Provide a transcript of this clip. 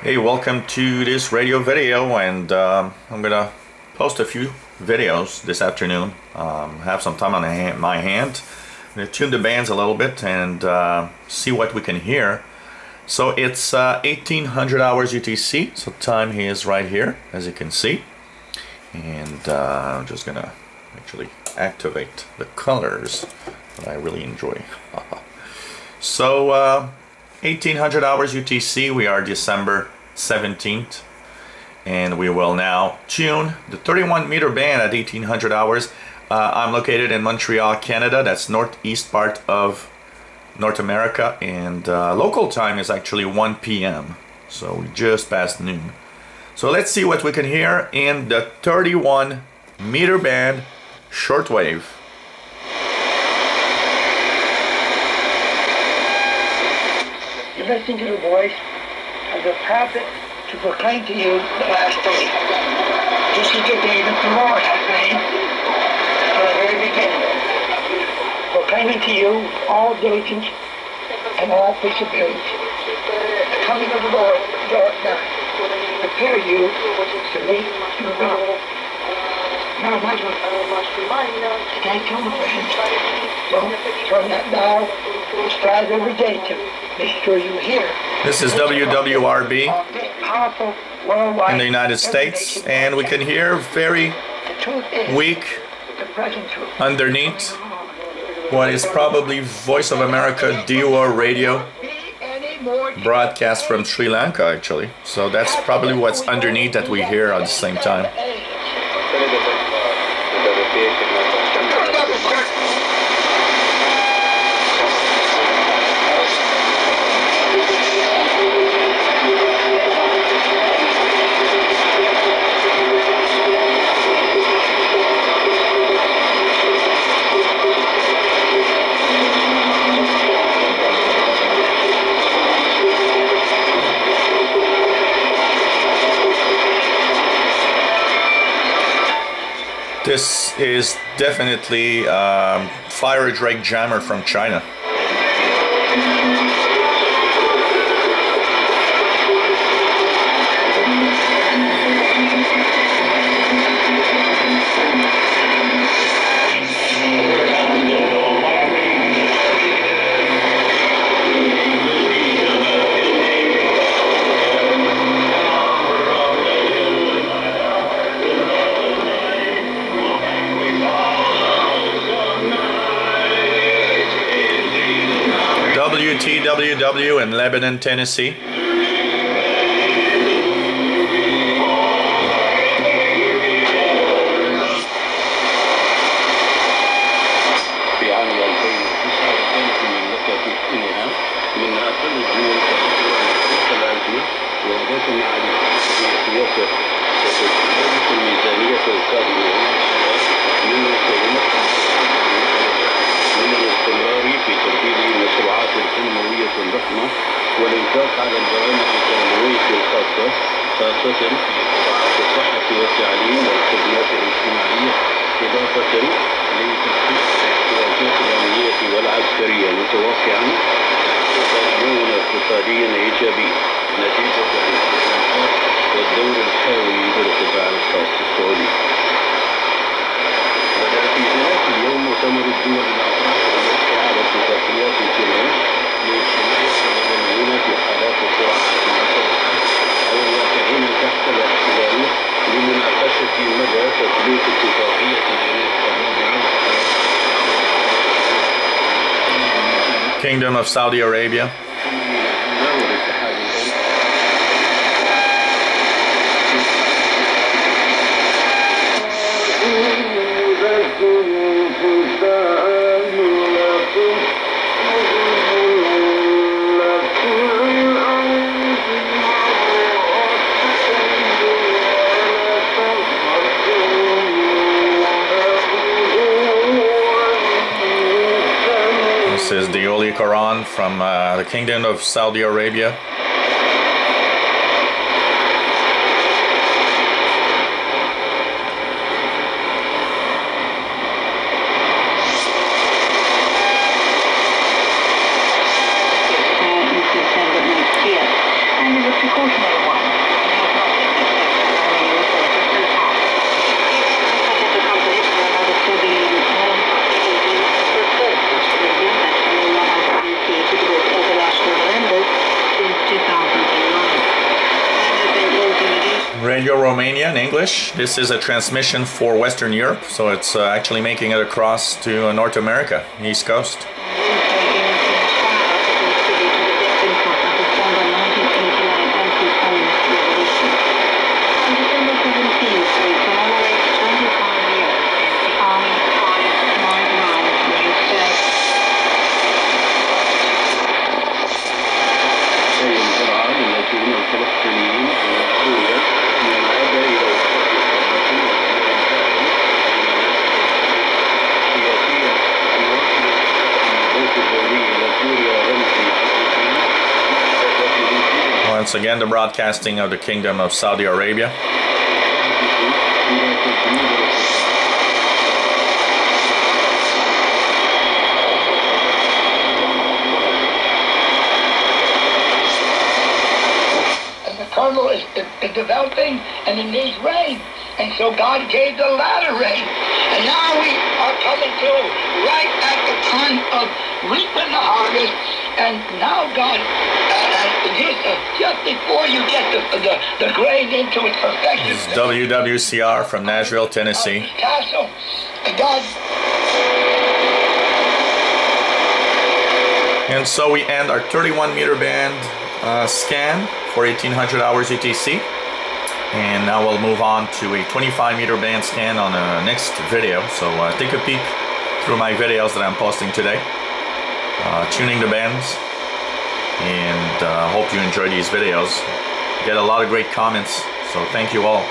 Hey, welcome to this radio video, and I'm gonna post a few videos this afternoon. Have some time on my hand. I'm gonna tune the bands a little bit and see what we can hear. So it's 1800 hours UTC, so time is right here, as you can see. And I'm just gonna actually activate the colors that I really enjoy. So 1800 hours UTC, we are December 17th, and we will now tune the 31 meter band at 1800 hours. I'm located in Montreal, Canada. That's northeast part of North America, and local time is actually 1 p.m. so we just passed noon. So let's see what we can hear in the 31 meter band shortwave. Listen to the voice of the prophet to proclaim to you the last day. This is the day that the Lord has made from the very beginning, proclaiming to you all diligence and all perseverance. The coming of the Lord draweth nigh. Prepare you to meet your God. Now, my stay tuned, friends. Don't turn that dial. Strive every day to make sure you hear. This is WWRB in the United States, and we can hear very weak underneath what is probably Voice of America Diwa radio broadcast from Sri Lanka, actually. So that's probably what's underneath that we hear at the same time. This is definitely Fire Drake Jammer from China. WTWW in Lebanon, Tennessee. والإنفاق على البرامج التنموية الخاصة خاصة في قطاعات الصحة والتعليم والخدمات الاجتماعية إضافة لتحقيق الاحتياجات الأمنية والعسكرية متوقعا تنمو اقتصاديا إيجابيا نتيجة الاستثمارات والدور الحيوي للقطاع الخاص السعودي. بدأ في ذلك اليوم مؤتمر الدول الأطراف التي على اتفاقيات الجنوب لحماية المدنيين في حالات الصراعات المتوقعة أو الواقعين تحت الاحتلال لمناقشة مدى تطبيق اتفاقية جنيف الرابعة. Kingdom of Saudi Arabia. This is the Holy Quran from the Kingdom of Saudi Arabia. And as a precautionary one, Radio Romania in English. This is a transmission for Western Europe, so it's actually making it across to North America, East Coast. Once again, the broadcasting of the Kingdom of Saudi Arabia. And the kernel is developing and it needs rain. And so God gave the latter rain. And now we are coming to right at the time of reaping the harvest. And now God, just before you get the grain into its perfection. This is WWCR from Nashville, Tennessee. Castle, and God. And so we end our 31 meter band scan for 1800 hours UTC. And now we'll move on to a 25 meter band scan on the next video. So take a peek through my videos that I'm posting today. Tuning the bands, and hope you enjoy these videos. Get a lot of great comments, so thank you all.